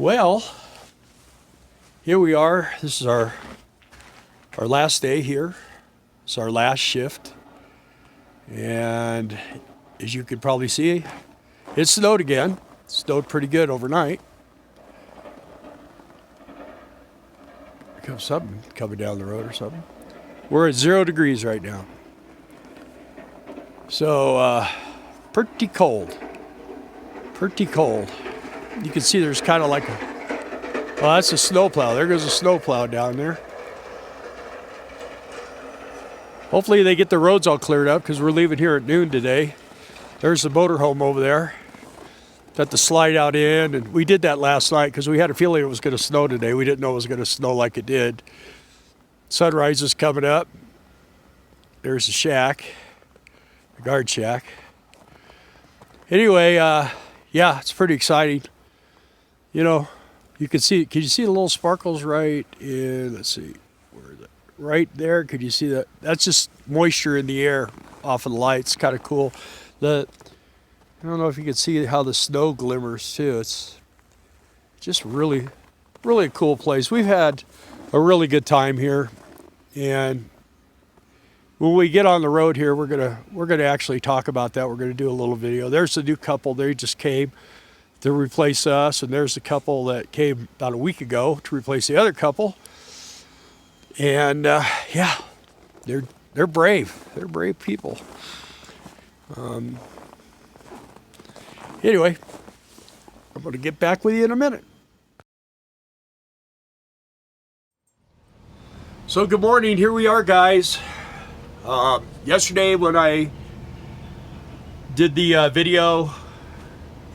Well, here we are. This is our last day here. It's our last shift. And as you can probably see, it snowed again. It snowed pretty good overnight. Here comes something coming down the road or something. We're at 0 degrees right now. So, pretty cold. Pretty cold. You can see there's kind of like well, that's a snowplow. There goes a snowplow down there. Hopefully they get the roads all cleared up because we're leaving here at noon today. There's the motorhome over there. Got the slide out in, and we did that last night because we had a feeling it was going to snow today. We didn't know it was going to snow like it did. Sunrise is coming up. There's the shack, the guard shack. Anyway, yeah, it's pretty exciting. You know, you can see the little sparkles right in, let's see, where is it? Right there, could you see that? That's just moisture in the air off of the lights, kind of cool. I don't know if you can see how the snow glimmers too. It's just really, really a cool place. We've had a really good time here, and when we get on the road here, we're gonna actually talk about that. We're gonna do a little video. There's the new couple. They just came to replace us, and there's the couple that came about a week ago to replace the other couple. And yeah, they're brave. They're brave people. Anyway, I'm going to get back with you in a minute. So good morning. Here we are, guys. Yesterday when I did the video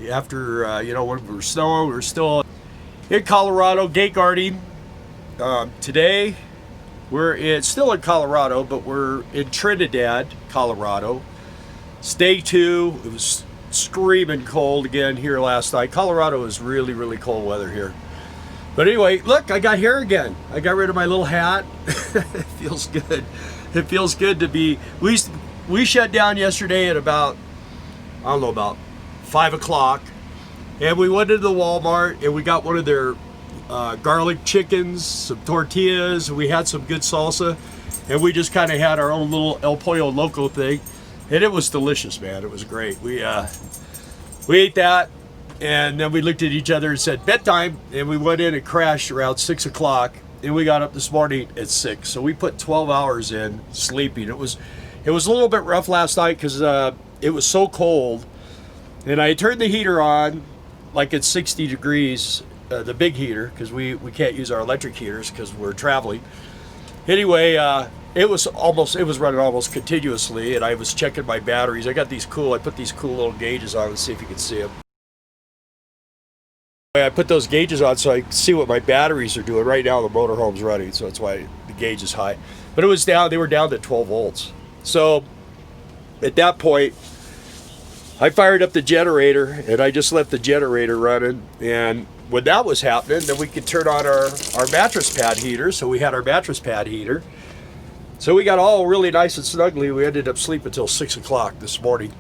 after when we were still in Colorado gate guarding. Today we're still in Colorado, but we're in Trinidad, Colorado. It's day 2. It was screaming cold again here last night. Colorado is really, really cold weather here. But anyway, look, I got hair again. I got rid of my little hat. It feels good. It feels good to be. We shut down yesterday at about 5 o'clock, and we went into the Walmart and we got one of their garlic chickens, some tortillas, and we had some good salsa, and we just kind of had our own little El Pollo Loco thing, and it was delicious, man. It was great. We ate that, and then we looked at each other and said bedtime, and we went in and crashed around 6 o'clock, and we got up this morning at 6. So we put 12 hours in sleeping. It was a little bit rough last night because it was so cold. And I turned the heater on like at 60 degrees, the big heater, because we can't use our electric heaters because we're traveling. Anyway, it was running almost continuously, and I was checking my batteries. I put these cool little gauges on. Let's see if you can see them. I put those gauges on so I can see what my batteries are doing. Right now the motorhome's running, so that's why the gauge is high. But they were down to 12 volts. So at that point, I fired up the generator, and I just left the generator running. And when that was happening, then we could turn on our mattress pad heater. So we had our mattress pad heater. So we got all really nice and snuggly. We ended up sleeping until 6 o'clock this morning.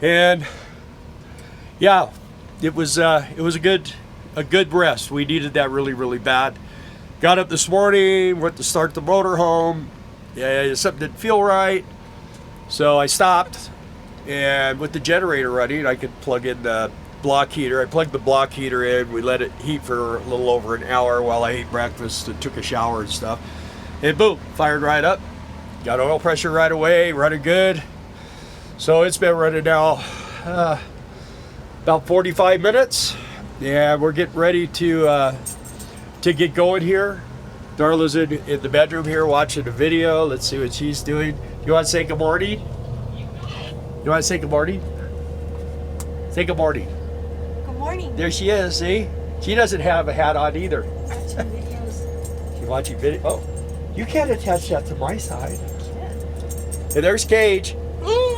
And yeah, it was a good rest. We needed that really, really bad. Got up this morning, went to start the motorhome. Yeah, something didn't feel right. So I stopped. And with the generator running, I could plug in the block heater. I plugged the block heater in. We let it heat for a little over an hour while I ate breakfast and took a shower and stuff. And boom, fired right up. Got oil pressure right away, running good. So it's been running now about 45 minutes. Yeah, we're getting ready to get going here. Darla's in the bedroom here watching a video. Let's see what she's doing. You want to say good morning? You want to say good morning? Say good morning. Good morning. There she is, see? She doesn't have a hat on either. Watching videos. She's watching video. Oh, you can't attach that to my side. I can. And there's Cage.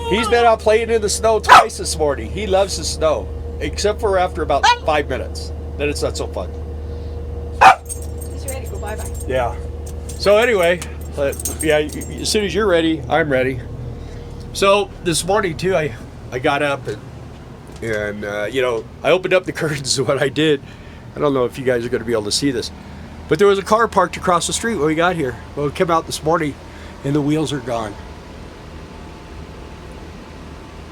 He's been out playing in the snow twice this morning. He loves the snow, except for after about 5 minutes. Then it's not so fun. He's ready to go bye-bye. Yeah. So anyway, yeah, as soon as you're ready, I'm ready. So this morning too, I got up and I opened up the curtains. What I did I don't know if you guys are going to be able to see this, but there was a car parked across the street when we got here. Well, we came out this morning and the wheels are gone.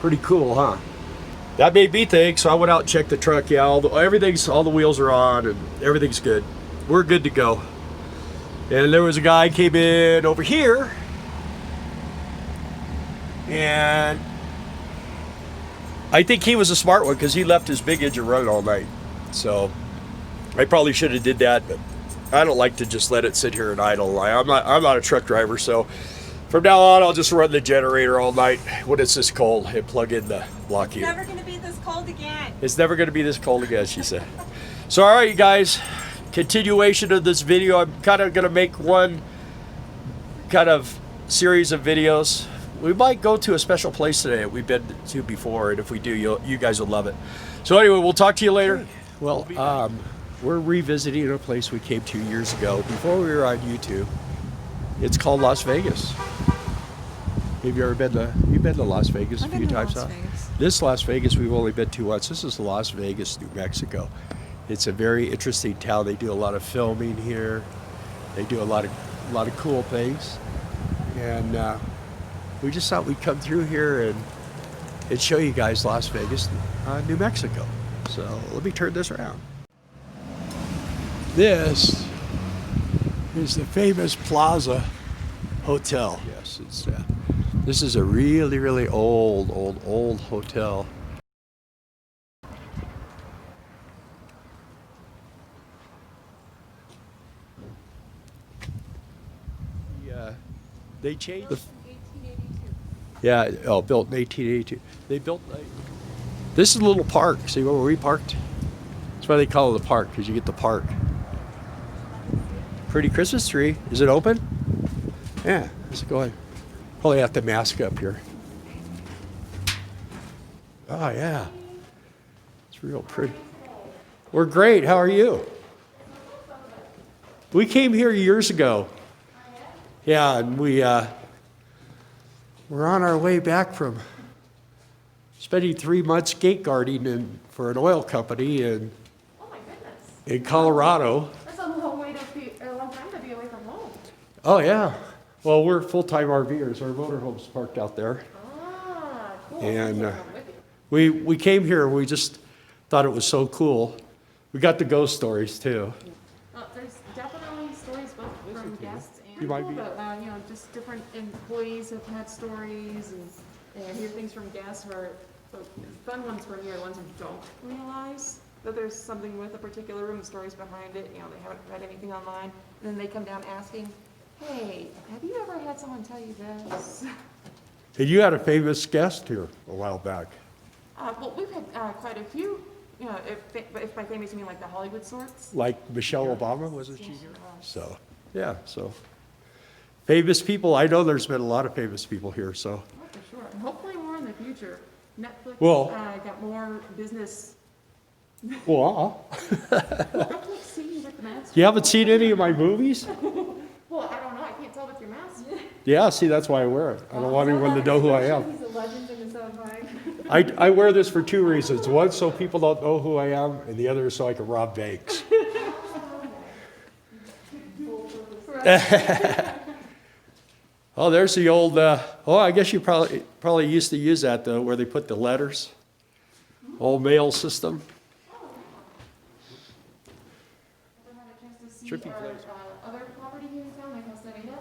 Pretty cool, huh? That made me think, so I went out and checked the truck. Yeah, all the wheels are on and everything's good. We're good to go. And there was a guy came in over here, and I think he was a smart one because he left his big engine running all night. So I probably should have did that, but I don't like to just let it sit here and idle. I'm not a truck driver, so from now on I'll just run the generator all night when it's this cold and plug in the block heater. It's never going to be this cold again. It's never going to be this cold again, she said. So all right, you guys, continuation of this video. I'm kind of going to make one kind of series of videos. We might go to a special place today that we've been to before, and if we do, you guys will love it. So anyway, we'll talk to you later. Well, we're revisiting a place we came to years ago before we were on YouTube. It's called Las Vegas. Have you ever been to? You've been to Las Vegas a few times, huh? This Las Vegas we've only been to once. This is Las Vegas, New Mexico. It's a very interesting town. They do a lot of filming here. They do a lot of cool things, and we just thought we'd come through here and show you guys Las Vegas, New Mexico. So let me turn this around. This is the famous Plaza Hotel. Yes, it's this is a really, really old hotel. Yeah, they changed the. 1882. Yeah, built in 1882. They built. This is a little park. See where we parked? That's why they call it the park, because you get the park. Pretty Christmas tree. Is it open? Yeah, how's it going? Probably have to mask up here. Oh yeah, it's real pretty. We're great. How are you? We came here years ago. Yeah, and we're on our way back from spending 3 months gate guarding for an oil company Oh my goodness. in Colorado. That's a long time to be away from home. Oh yeah. Well, we're full-time RVers. Our motorhome's parked out there. Ah, cool. And I'm with you. we came here. We just thought it was so cool. We got the ghost stories too. There's definitely stories both from guests and You might people, be- but just different employees have had stories, and I hear things from guests where the fun ones for me are the ones who don't realize that there's something with a particular room, stories behind it. They haven't read anything online, and then they come down asking, "Hey, have you ever had someone tell you this?" And you had a famous guest here a while back. Well, we've had quite a few. If by famous you mean like the Hollywood sorts. Like Michelle Obama, wasn't she Yes, here? she was. So, yeah, so. Famous people, I know there's been a lot of famous people here, so. Oh, for sure. And hopefully more in the future. Netflix Well- got more business. Well, Netflix see you with the mask. you haven't seen any of my movies? Well, I don't know. I can't tell with your mask. Yeah, see, that's why I wear it. I don't want anyone to know who I am. He's a legend in his own right. I wear this for two reasons. One, so people don't know who I am, and the other is so I can rob banks. Oh, there's the old, I guess you probably used to use that, though, where they put the letters. Old mail system. Ever had a chance to see Trippy our place. other property here in town, like Hacienda?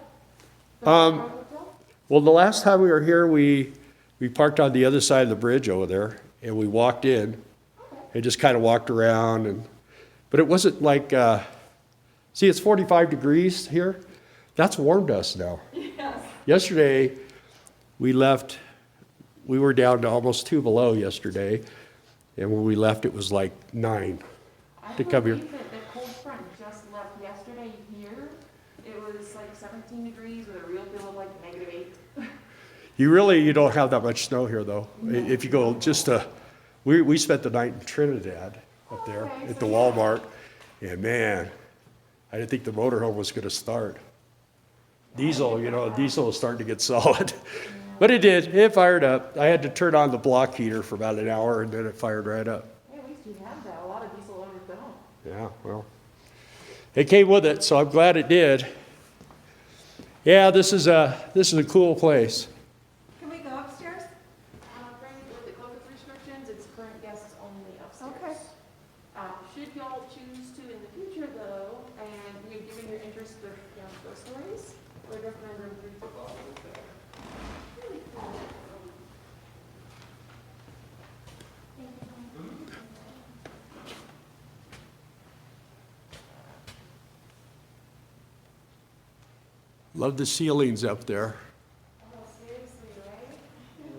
Hotel? Well, the last time we were here, we parked on the other side of the bridge over there, and we walked in, and just kind of walked around, but it wasn't like, see, it's 45 degrees here. That's warmed us now. Yes. Yesterday, we left, we were down to almost 2 below yesterday, and when we left, it was like 9 to come here. I believe that cold front just left yesterday here. It was like 17 degrees with a real feel of like -8. You don't have that much snow here, though. If you go just we spent the night in Trinidad up there Okay, at so the yeah. Walmart, and man, I didn't think the motorhome was going to start. Diesel was starting to get solid. But it did. It fired up. I had to turn on the block heater for about an hour, and then it fired right up. Hey, at least you have that. A lot of diesel owners don't. Yeah, well, it came with it, so I'm glad it did. Yeah, this is a cool place. Can we go upstairs? Frank, with the COVID restrictions, it's current guests only upstairs. Okay. Should y'all choose to in the future though, and you're given your interest with ghost stories, we'd recommend room 312. Really cool. Love the ceilings up there. Oh, seriously, right?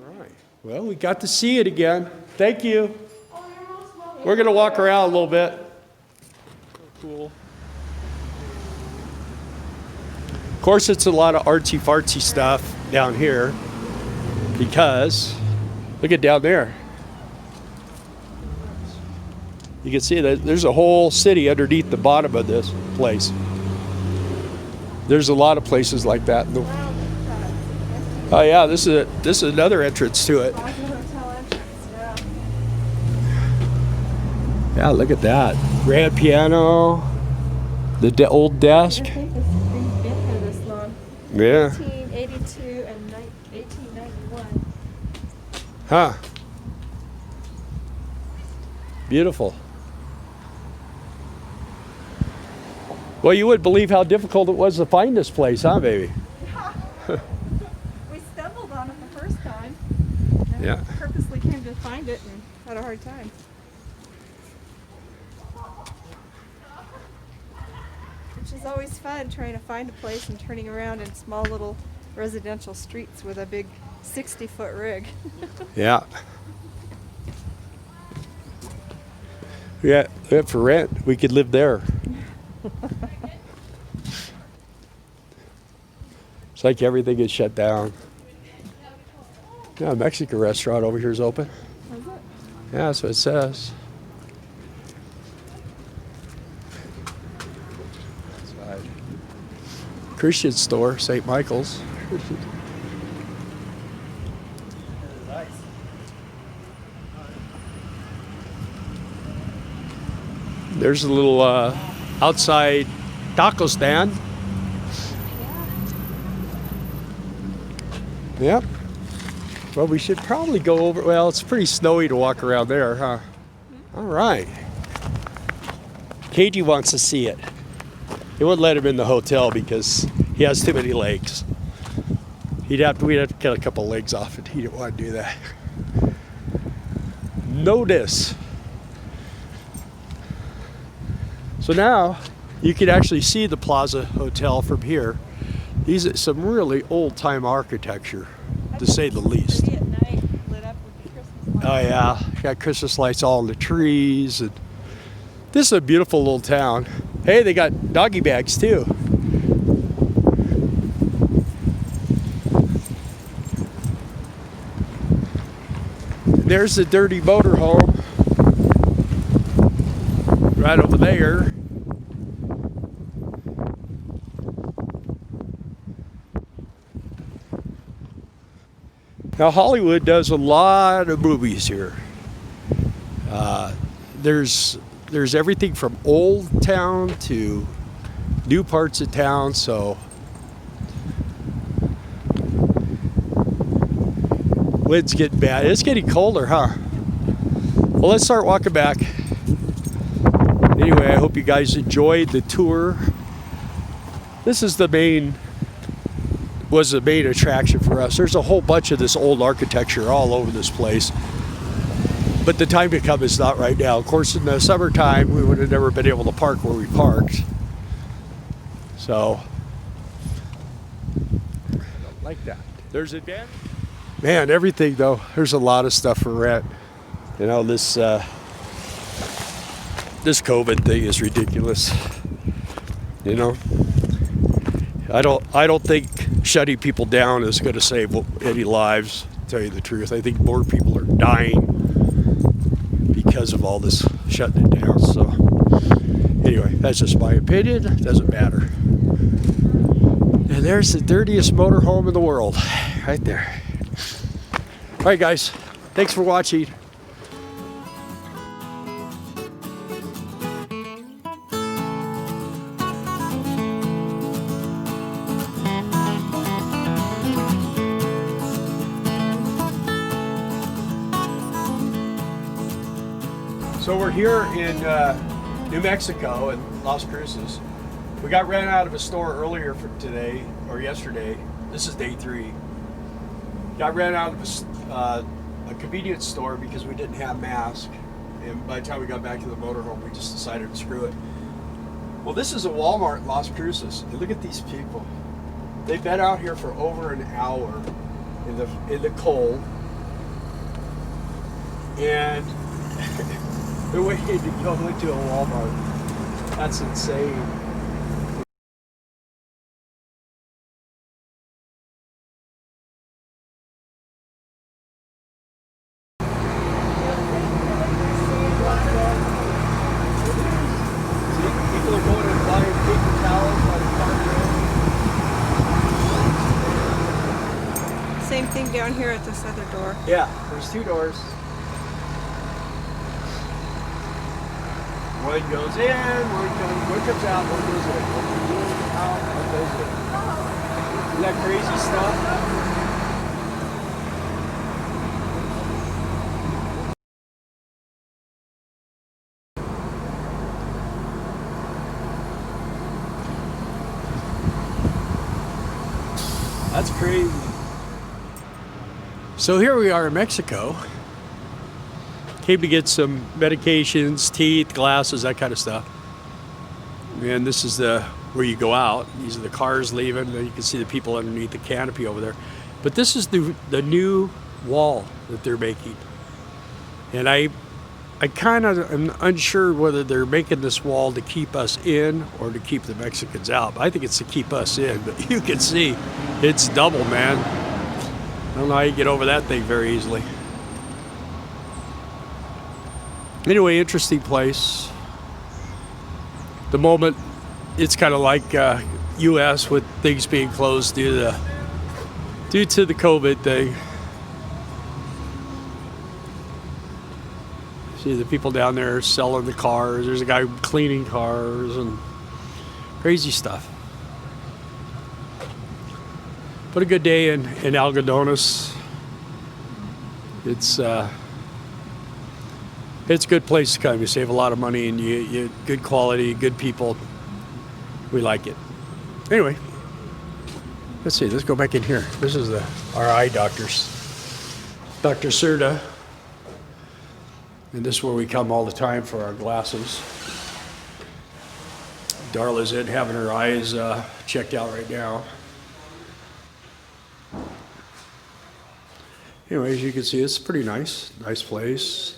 All right. Well, we got to see it again. Thank you. Oh, you're most welcome. We're going to walk around a little bit. Cool. Of course, it's a lot of artsy-fartsy stuff down here because look at down there. You can see that there's a whole city underneath the bottom of this place. There's a lot of places like that. Oh yeah, this is another entrance to it. Yeah, look at that. Grand piano, the old desk. I think this thing's been here this long. Yeah. 1882 and 1891. Huh. Beautiful. Well, you wouldn't believe how difficult it was to find this place, huh, baby? We stumbled on it the first time. And Yeah. we purposely came to find it and had a hard time. Which is always fun, trying to find a place and turning around in small little residential streets with a big 60-foot rig. Yeah. Yeah, for rent, we could live there. It's like everything is shut down. Yeah, a Mexican restaurant over here is open. Is it? Yeah, that's what it says. Outside. Christian store, St. Michael's. There's a little outside taco stand. Yep. Well, we should probably go over. Well, it's pretty snowy to walk around there, huh? All right. Katie wants to see it. They wouldn't let him in the hotel because he has too many legs. We'd have to cut a couple legs off, and he didn't want to do that. Notice. So now you can actually see the Plaza Hotel from here. These are some really old-time architecture, to say the least. Pretty at night, lit up with the Christmas lights. Oh yeah, got Christmas lights all in the trees, and this is a beautiful little town. Hey, they got doggy bags too. There's the dirty motorhome right over there. Now Hollywood does a lot of movies here. There's everything from old town to new parts of town, so wind's getting bad. It's getting colder, huh? Well, let's start walking back. Anyway, I hope you guys enjoyed the tour. This is the main attraction for us. There's a whole bunch of this old architecture all over this place, but the time to come is not right now. Of course, in the summertime, we would have never been able to park where we parked. So, like that. There's advantage. Man, everything though. There's a lot of stuff for rent. You know, this COVID thing is ridiculous. You know, I don't think shutting people down is going to save any lives, to tell you the truth. I think more people are dying because of all this shutting it down. So anyway, that's just my opinion. It doesn't matter. And there's the dirtiest motorhome in the world, right there. All right, guys. Thanks for watching. So we're here in New Mexico in Las Cruces. We got ran out of a store earlier for today, or yesterday. This is day 3. Got ran out of a convenience store because we didn't have masks. And by the time we got back to the motorhome, we just decided to screw it. Well, this is a Walmart in Las Cruces. And look at these people. They've been out here for over an hour in the cold. And they're waiting to go into a Walmart. That's insane. People are going and buying paper towels by the car. Same thing down here at this other door. Yeah, there's 2 doors. One goes in, one comes out, one goes in. One goes out, one goes in. Isn't that crazy stuff? That's crazy. So here we are in Mexico. Came to get some medications, teeth, glasses, that kind of stuff. And this is where you go out. These are the cars leaving. You can see the people underneath the canopy over there. But this is the new wall that they're making. And I kind of am unsure whether they're making this wall to keep us in or to keep the Mexicans out. But I think it's to keep us in. But you can see it's double, man. I don't know how you get over that thing very easily. Anyway, interesting place. The moment, it's kind of like U.S. with things being closed due to the COVID thing. See the people down there selling the cars. There's a guy cleaning cars and crazy stuff. But a good day in Algodones. It's a good place to come. You save a lot of money and you good quality, good people. We like it. Anyway, let's see. Let's go back in here. This is our eye doctors. Dr. Serta. And this is where we come all the time for our glasses. Darla's in having her eyes checked out right now. Anyway, as you can see, it's pretty nice. Nice place.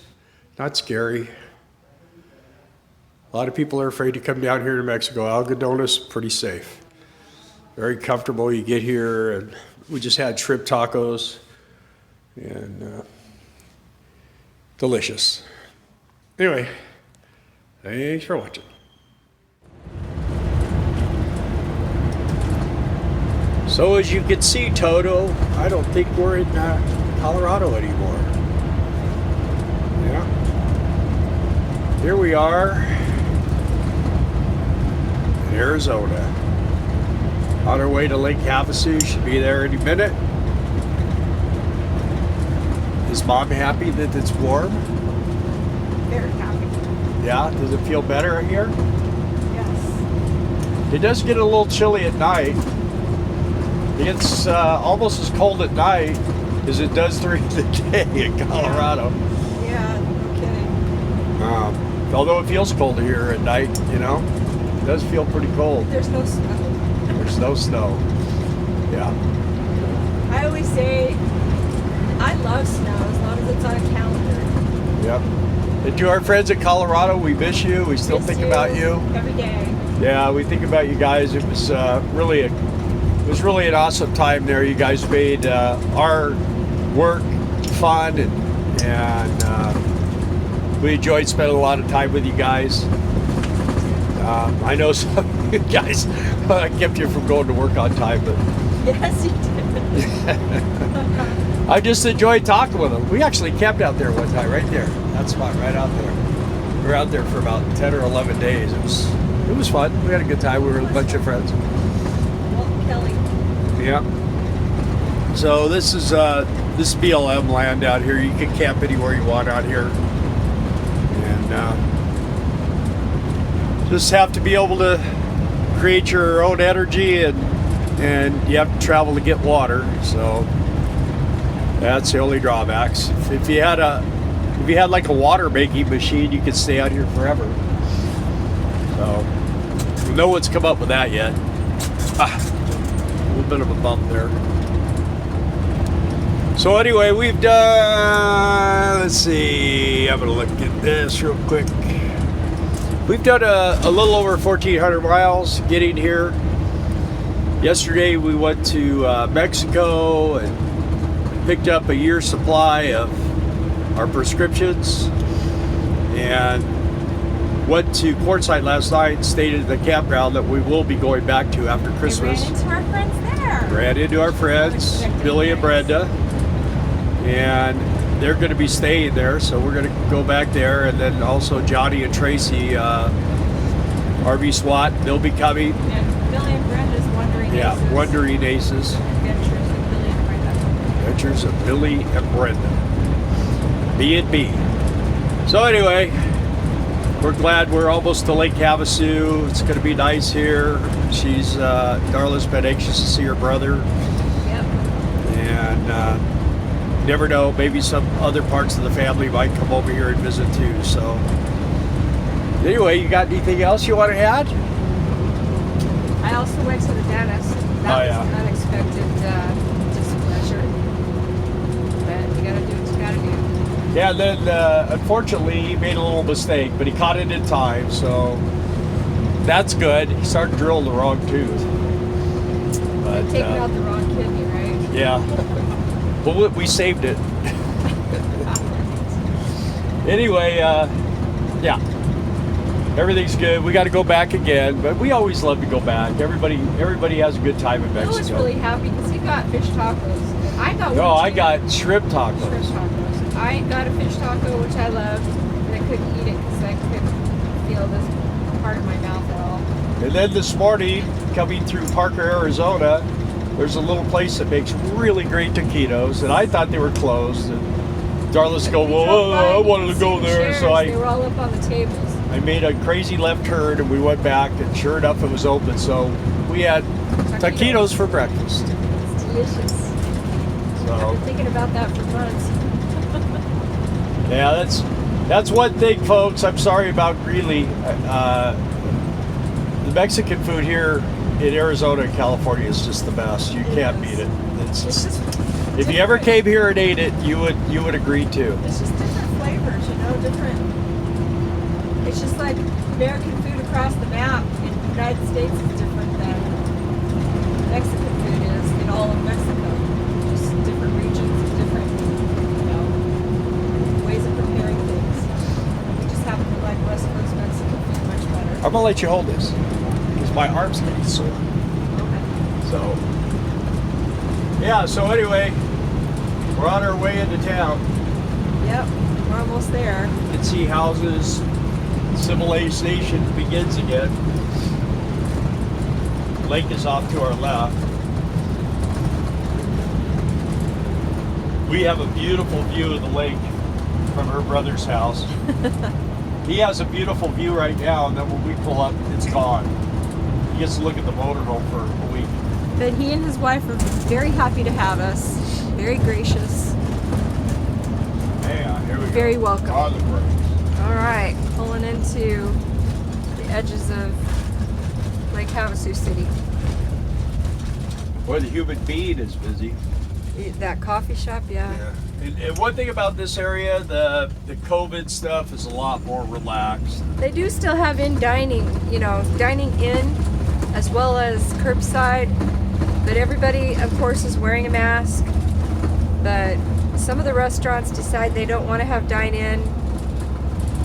Not scary. A lot of people are afraid to come down here to Mexico. Algodones, pretty safe. Very comfortable. You get here, and we just had shrimp tacos, and delicious. Anyway, thanks for watching. So as you can see, Toto, I don't think we're in Colorado anymore. Yeah. Here we are in Arizona. On our way to Lake Havasu, should be there any minute. Is Mom happy that it's warm? Very happy. Yeah, does it feel better here? Yes. It does get a little chilly at night. It gets almost as cold at night as it does during the day in Colorado. Yeah, no kidding. Although it feels colder here at night, you know, it does feel pretty cold. There's no snow. There's no snow. Yeah. I always say I love snow as long as it's on a calendar. Yep. And to our friends in Colorado, we miss you. We still think about you. Every day. Yeah, we think about you guys. It was really an awesome time there. You guys made our work fun, and we enjoyed spending a lot of time with you guys. I know some of you guys kept you from going to work on time, but Yes, you did. I just enjoyed talking with them. We actually camped out there one time, right there. That spot right out there. We were out there for about 10 or 11 days. It was fun. We had a good time. We were a bunch of friends. Walt Kelly. Yeah. So this is BLM land out here. You can camp anywhere you want out here. And just have to be able to create your own energy, and you have to travel to get water. So that's the only drawbacks. If you had like a water making machine, you could stay out here forever. So no one's come up with that yet. A little bit of a bump there. So anyway, we've done, let's see, I'm gonna look at this real quick. We've done a little over 1,400 miles getting here. Yesterday we went to Mexico and picked up a year's supply of our prescriptions, and went to Quartzsite last night, stayed at the campground that we will be going back to after Christmas. We ran into our friends there. Ran into our friends, Billy and Brenda, and they're going to be staying there, so we're going to go back there. And then also Johnny and Tracy, RV SWAT, they'll be coming. And Billy and Brenda's Wandering Aces. Yeah, Wandering Aces. Adventures of Billy and Brenda. Adventures of Billy and Brenda. B&B. So anyway, we're glad we're almost to Lake Havasu. It's going to be nice here. Darla's been anxious to see her brother. Yep. And never know, maybe some other parts of the family might come over here and visit too. So anyway, you got anything else you want to add? I also went to the dentist. That was an unexpected displeasure. But you gotta do what you gotta do. Yeah, and then unfortunately he made a little mistake, but he caught it in time, so that's good. He started drilling the wrong tooth. But Taking out the wrong kidney, right? yeah. Well, we saved it. Anyway, yeah. Everything's good. We got to go back again, but we always love to go back. Everybody has a good time in Mexico. Bill was really happy because he got fish tacos. I got one. No, I too. got shrimp tacos. Shrimp tacos. I got a fish taco, which I loved, and I couldn't eat it because I couldn't feel this part of my mouth at all. And then this morning, coming through Parker, Arizona, there's a little place that makes really great taquitos, and I thought they were closed. And Darla's go, well, I wanted to go there, so they were all up on the tables. I made a crazy left turn, and we went back, and sure enough, it was open. So we had taquitos for breakfast. It's delicious. So I've been thinking about that for months. yeah, that's one thing, folks. I'm sorry about Greeley. The Mexican food here in Arizona and California is just the best. You can't beat it. It's just, if you ever came here and ate it, you would agree too. It's just different flavors, different. It's just like American food across the map in the United States is different than Mexican food is in all of Mexico. Just different regions, different, ways of preparing things. We just happen to like West Coast Mexican food much better. I'm gonna let you hold this because my arm's getting sore. Okay. So yeah. So anyway, we're on our way into town. Yep, we're almost there. You can see houses. Civilization begins again. Lake is off to our left. We have a beautiful view of the lake from her brother's house. He has a beautiful view right now, and then when we pull up, it's gone. He gets to look at the motorhome for a week. But he and his wife are very happy to have us. Very gracious. Yeah, here we go. Very welcome. On the brakes. All right, pulling into the edges of Lake Havasu City. Boy, the human being is busy. That coffee shop, yeah. And one thing about this area, the COVID stuff is a lot more relaxed. They do still have in dining, dining in as well as curbside. But everybody, of course, is wearing a mask. But some of the restaurants decide they don't want to have dine-in,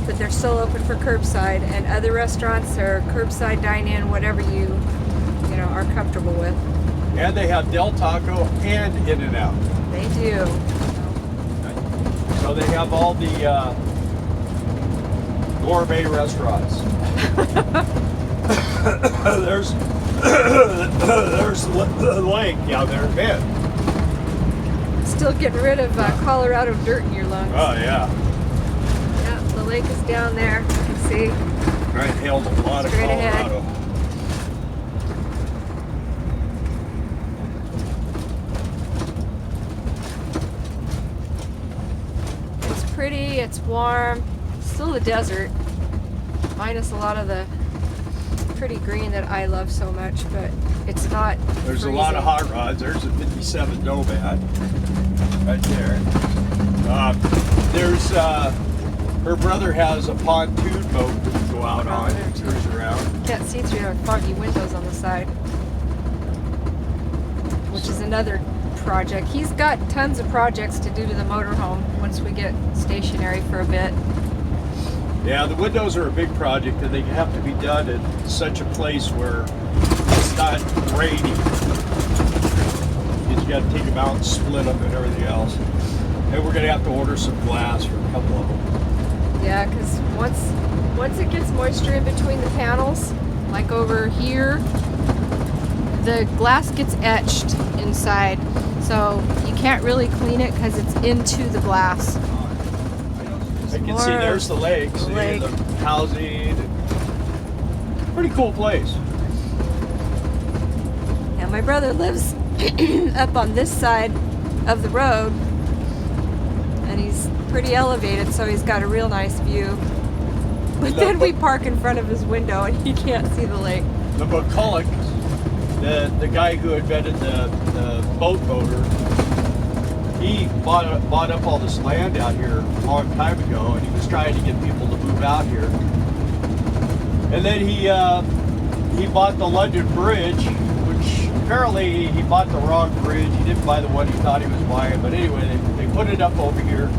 but they're still open for curbside, and other restaurants are curbside, dine-in, whatever you are comfortable with. And they have Del Taco and In-N-Out. They do. So they have all the gourmet restaurants. there's the lake down there, man. Still getting rid of Colorado dirt in your lungs. Oh yeah. Yeah, the lake is down there. You can see. Right, hailed a lot of Straight ahead. Colorado. It's pretty, it's warm. Still the desert. Minus a lot of the pretty green that I love so much, but it's not There's freezing. a lot of hot rods. There's a 57 Nomad right there. There's her brother has a pontoon boat that we go out on and cruise around. Can't see through the foggy windows on the side, which is another project. He's got tons of projects to do to the motorhome once we get stationary for a bit. Yeah, the windows are a big project, and they have to be done in such a place where it's not rainy. You got to take them out and split them and everything else. And we're going to have to order some glass for a couple of them. Yeah, because once it gets moisture in between the panels, like over here, the glass gets etched inside, so you can't really clean it because it's into the glass. I can see there's the lake, see the housing. Pretty cool place. Yeah, my brother lives up on this side of the road, and he's pretty elevated, so he's got a real nice view. But then we park in front of his window and he can't see the lake. The McCulloch, the guy who invented the boat motor, he bought up all this land out here a long time ago, and he was trying to get people to move out here. And then he bought the London Bridge, which apparently he bought the wrong bridge. He didn't buy the one he thought he was buying. But anyway, they put it up over here,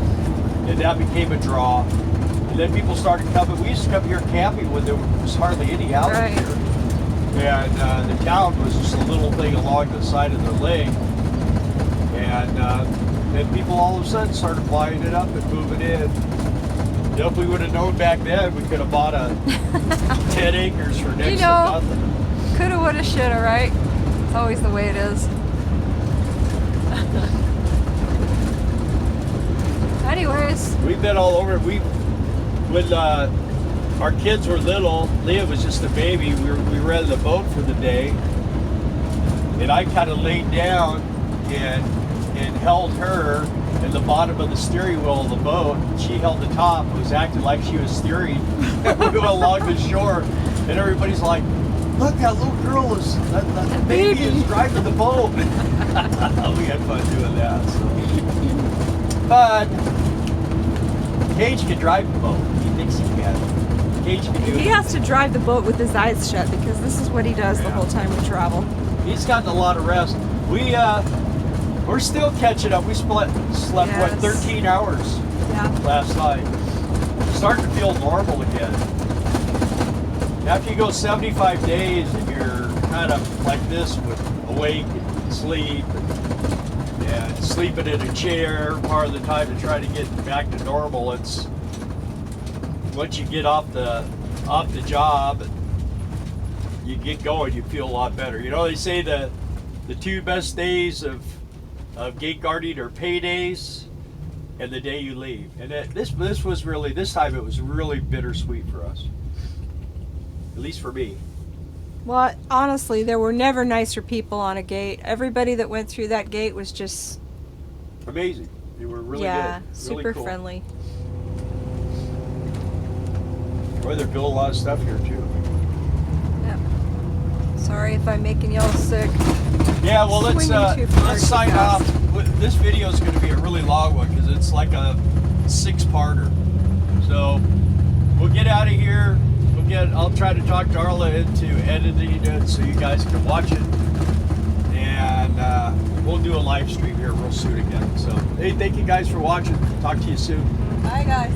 and that became a draw. And then people started coming. We used to come here camping when there was hardly any houses here. And the town was just a little thing along the side of the lake. And then people all of a sudden started buying it up and moving in. You know, if we would have known back then, we could have bought 10 acres for next to nothing. Coulda, woulda, shoulda, right? It's always the way it is. Anyways. We've been all over. When our kids were little, Leah was just a baby. We rented a boat for the day. And I kind of laid down and held her in the bottom of the steering wheel of the boat. She held the top. It was acting like she was steering. We went along the shore, and everybody's like, "Look, that little girl is that baby is driving the boat." We had fun doing that. So. But Cage can drive the boat. He thinks he can. Cage can do it. He has to drive the boat with his eyes shut because this is what he does the whole time we travel. He's gotten a lot of rest. We're still catching up. We slept what, 13 hours last night. Starting to feel normal again. After you go 75 days and you're kind of like this with awake and sleep and sleeping in a chair part of the time to try to get back to normal, it's once you get off the job and you get going, you feel a lot better. You know, they say the two best days of gate guarding are paydays and the day you leave. And this time it was really bittersweet for us. At least for me. Well, honestly, there were never nicer people on a gate. Everybody that went through that gate was just amazing. They were really good. Yeah, really super cool. friendly. Boy, they're building a lot of stuff here too. Yep. Sorry if I'm making y'all sick. Yeah, well, let's sign off. This video is going to be a really long one because it's like a 6-parter. So we'll get out of here. I'll try to talk Darla into editing it so you guys can watch it, and we'll do a live stream here real soon again. So hey, thank you guys for watching. Talk to you soon. Bye guys.